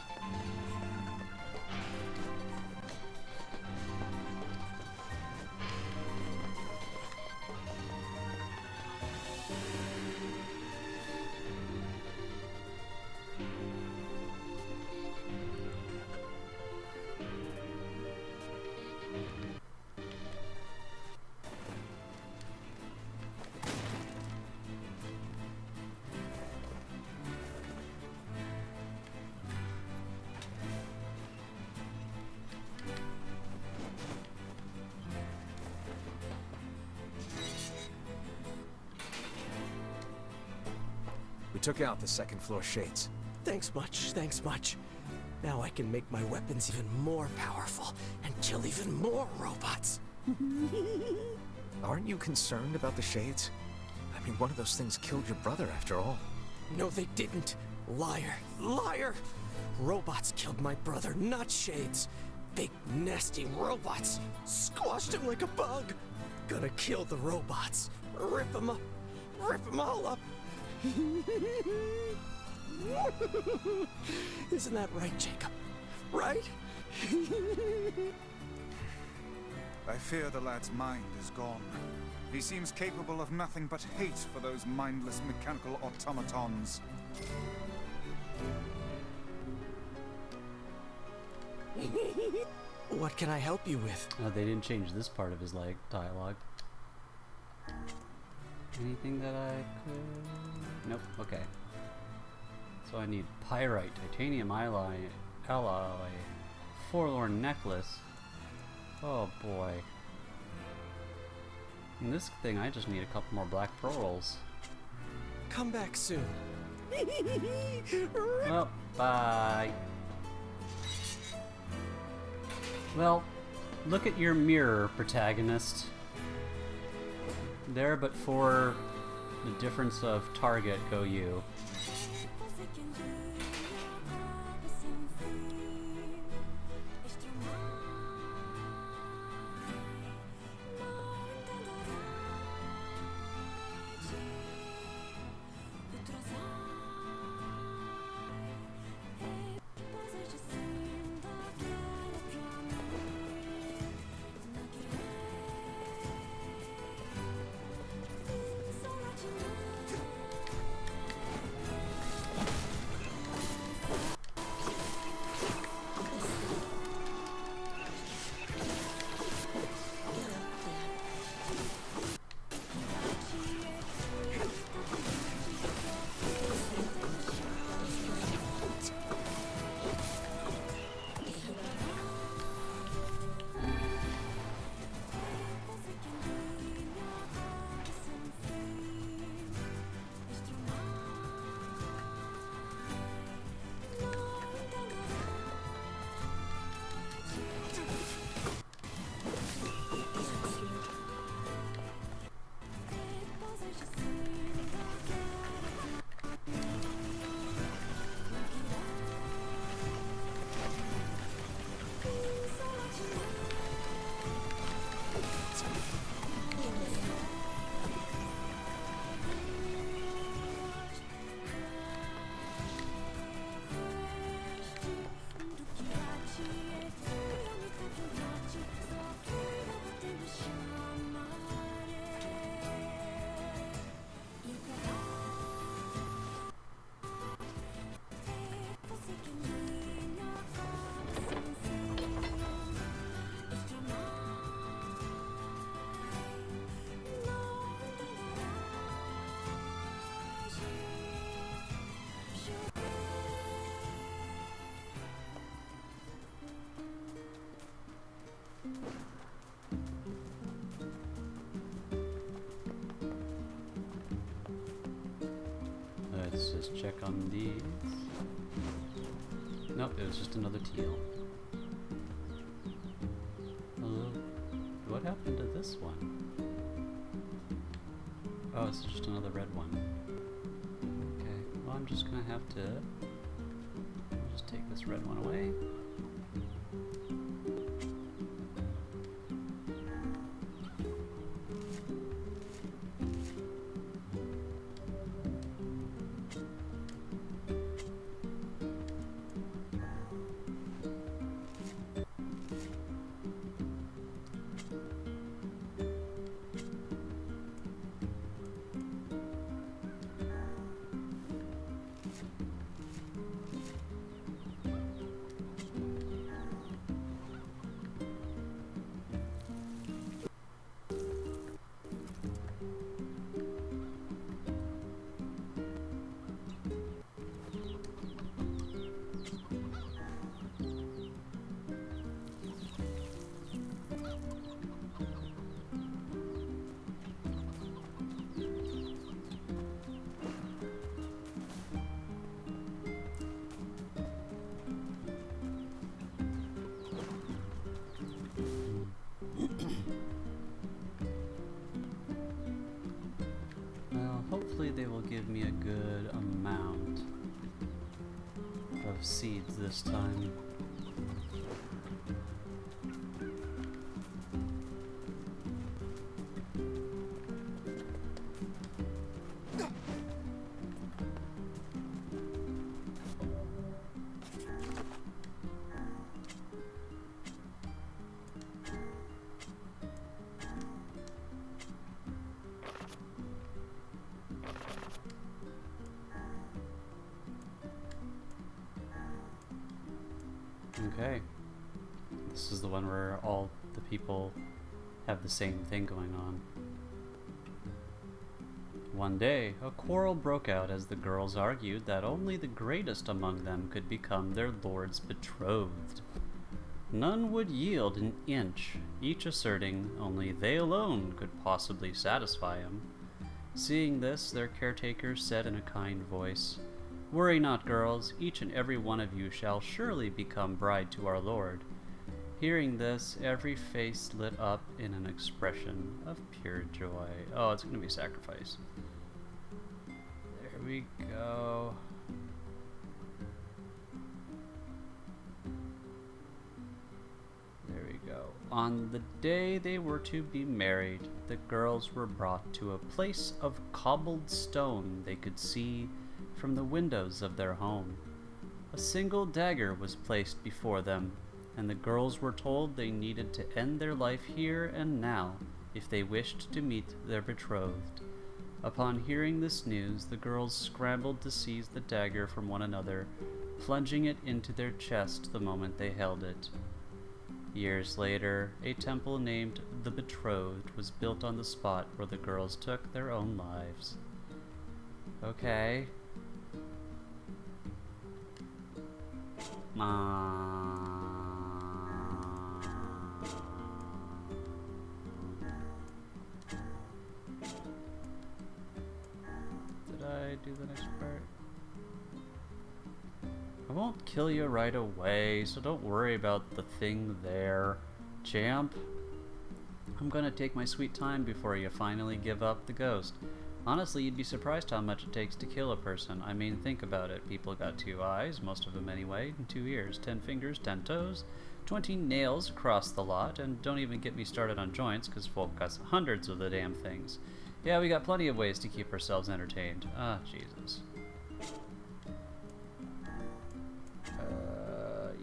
We took out the second floor shades. Thanks much, thanks much. Now I can make my weapons even more powerful and kill even more robots. Aren't you concerned about the shades? I mean, one of those things killed your brother after all. No, they didn't. Liar, liar! Robots killed my brother, not shades. Big, nasty robots. Squashed him like a bug. Gonna kill the robots. Rip them up. Rip them all up. Isn't that right, Jacob? Right? I fear the lad's mind is gone. He seems capable of nothing but hate for those mindless mechanical automatons. What can I help you with? They didn't change this part of his like dialogue. Anything that I could... Nope, okay. So I need pyrite, titanium alloy, forlorn necklace. Oh boy. In this thing I just need a couple more black pearls. Come back soon. Well, bye. Well, look at your mirror, protagonist. There, but for the difference of target, go you. Let's just check on these. Nope, it was just another teal. What happened to this one? Oh, it's just another red one. Okay, well I'm just gonna have to just take this red one away. Hopefully they will give me a good amount of of seeds this time. Okay. This is the one where all the people have the same thing going on. One day, a quarrel broke out as the girls argued that only the greatest among them could become their lord's betrothed. None would yield an inch, each asserting only they alone could possibly satisfy him. Seeing this, their caretaker said in a kind voice, "Worry not, girls, each and every one of you shall surely become bride to our Lord." Hearing this, every face lit up in an expression of pure joy. Oh, it's going to be sacrifice. There we go. There we go. On the day they were to be married, the girls were brought to a place of cobbled stone they could see from the windows of their home. A single dagger was placed before them, and the girls were told they needed to end their life here and now if they wished to meet their betrothed. Upon hearing this news, the girls scrambled to seize the dagger from one another, plunging it into their chest the moment they held it. Years later, a temple named the Betrothed was built on the spot where the girls took their own lives. Okay. Did I do the next part? I won't kill you right away, so don't worry about the thing there, champ. I'm gonna take my sweet time before you finally give up the ghost. Honestly, you'd be surprised how much it takes to kill a person. I mean, think about it. People got 2 eyes, most of them anyway, and 2 ears, 10 fingers, 10 toes, 20 nails across the lot, and don't even get me started on joints, because folk got hundreds of the damn things. Yeah, we got plenty of ways to keep ourselves entertained. Ah, Jesus.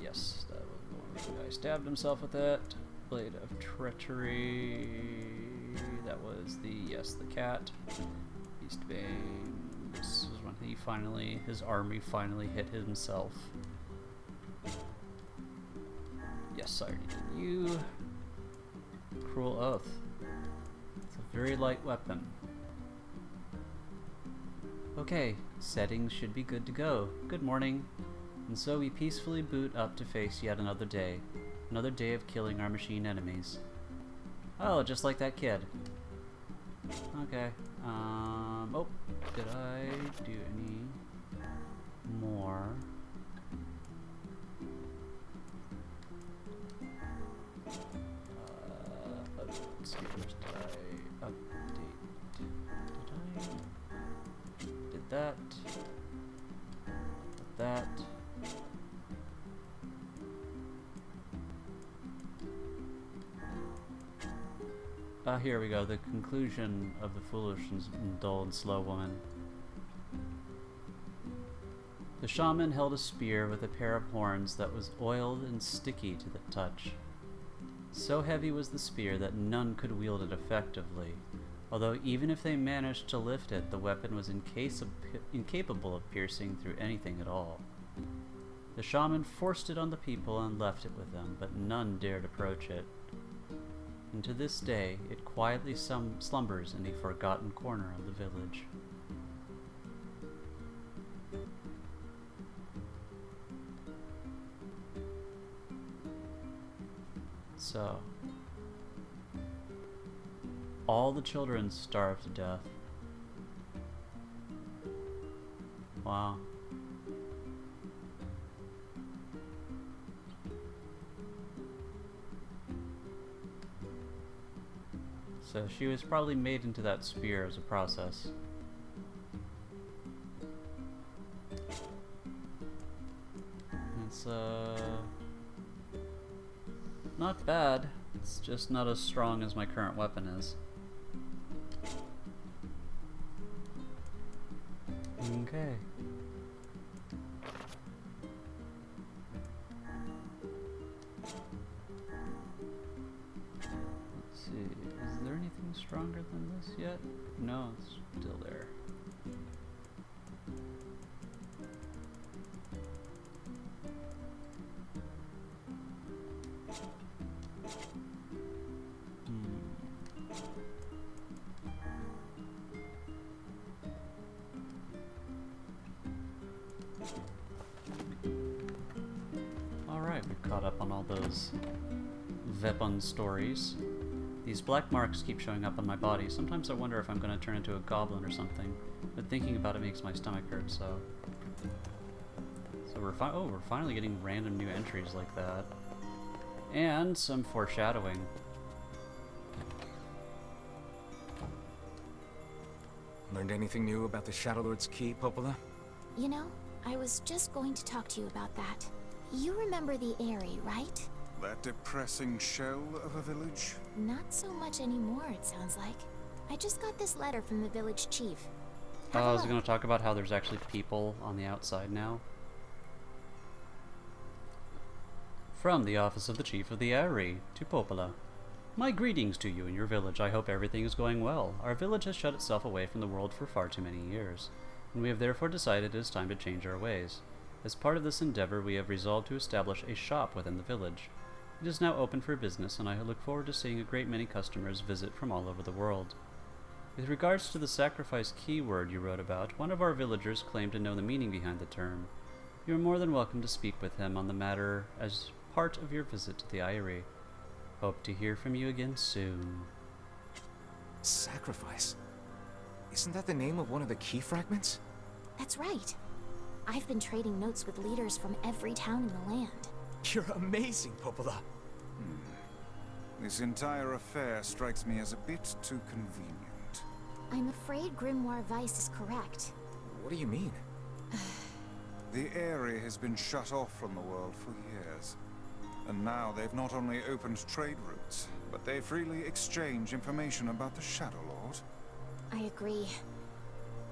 Yes, that was the one where the guy stabbed himself with that. Blade of Treachery. That was the cat. Beastbane. This is when his army finally hit himself. Yes, I already did you. Cruel Oath. It's a very light weapon. Okay, settings should be good to go. Good morning. And so we peacefully boot up to face yet another day. Another day of killing our machine enemies. Oh, just like that kid. Okay. Oh, did I do any more? Let's see, first did I update? Did that. Did that. Here we go, the conclusion of the foolish and dull and slow woman. The shaman held a spear with a pair of horns that was oiled and sticky to the touch. So heavy was the spear that none could wield it effectively, although even if they managed to lift it, the weapon was incapable of piercing through anything at all. The shaman forced it on the people and left it with them, but none dared approach it. And to this day, it quietly slumbers in a forgotten corner of the village. So, all the children starved to death. Wow. So she was probably made into that spear as a process. not bad. It's just not as strong as my current weapon is. Okay. Let's see. Is there anything stronger than this yet? No, it's still there. We've caught up on all those weapon stories. These black marks keep showing up on my body. Sometimes I wonder if I'm going to turn into a goblin or something, but thinking about it makes my stomach hurt, so we're finally getting random new entries like that. And some foreshadowing. Learned anything new about the Shadow Lord's Key, Popola? You know, I was just going to talk to you about that. You remember the Eyrie, right? That depressing shell of a village? Not so much anymore, it sounds like. I just got this letter from the village chief. I was going to talk about how there's actually people on the outside now. From the office of the chief of the Eyrie, to Popola. My greetings to you and your village. I hope everything is going well. Our village has shut itself away from the world for far too many years, and we have therefore decided it is time to change our ways. As part of this endeavor, we have resolved to establish a shop within the village. It is now open for business, and I look forward to seeing a great many customers visit from all over the world. With regards to the sacrifice keyword you wrote about, one of our villagers claimed to know the meaning behind the term. You are more than welcome to speak with him on the matter as part of your visit to the Eyrie. Hope to hear from you again soon. Sacrifice? Isn't that the name of one of the key fragments? That's right. I've been trading notes with leaders from every town in the land. You're amazing, Popola. This entire affair strikes me as a bit too convenient. I'm afraid Grimoire Weiss is correct. What do you mean? The Eyrie has been shut off from the world for years. And now they've not only opened trade routes, but they freely exchange information about the Shadow Lord. I agree.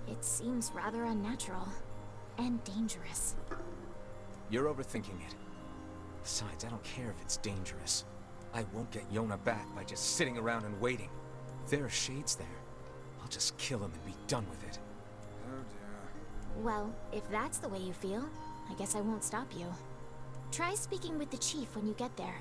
It seems rather unnatural. And dangerous. You're overthinking it. Besides, I don't care if it's dangerous. I won't get Yona back by just sitting around and waiting. If there are shades there, I'll just kill him and be done with it. Oh dear. Well, if that's the way you feel, I guess I won't stop you. Try speaking with the chief when you get there.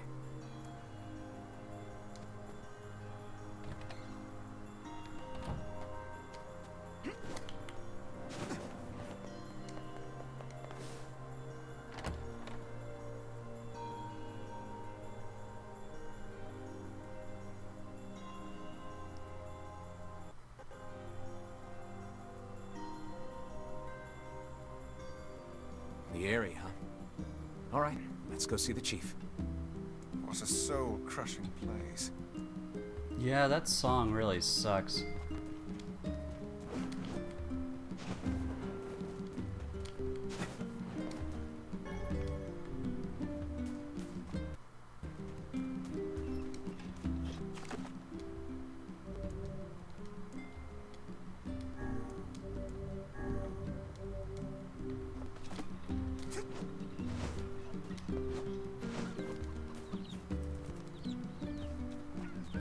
The Eyrie, huh? Alright, let's go see the chief. What a soul-crushing place. Yeah, that song really sucks.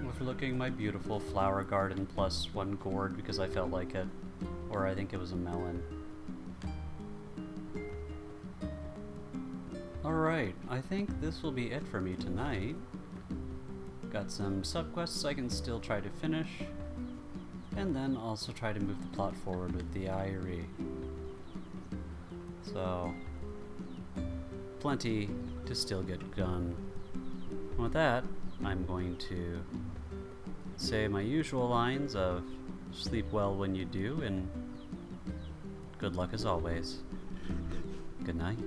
Overlooking my beautiful flower garden plus one gourd because I felt like it. Or I think it was a melon. Alright, I think this will be it for me tonight. Got some subquests I can still try to finish. And then also try to move the plot forward with the Eyrie. So, plenty to still get done. And with that, I'm going to say my usual lines of sleep well when you do, and good luck as always. Good night.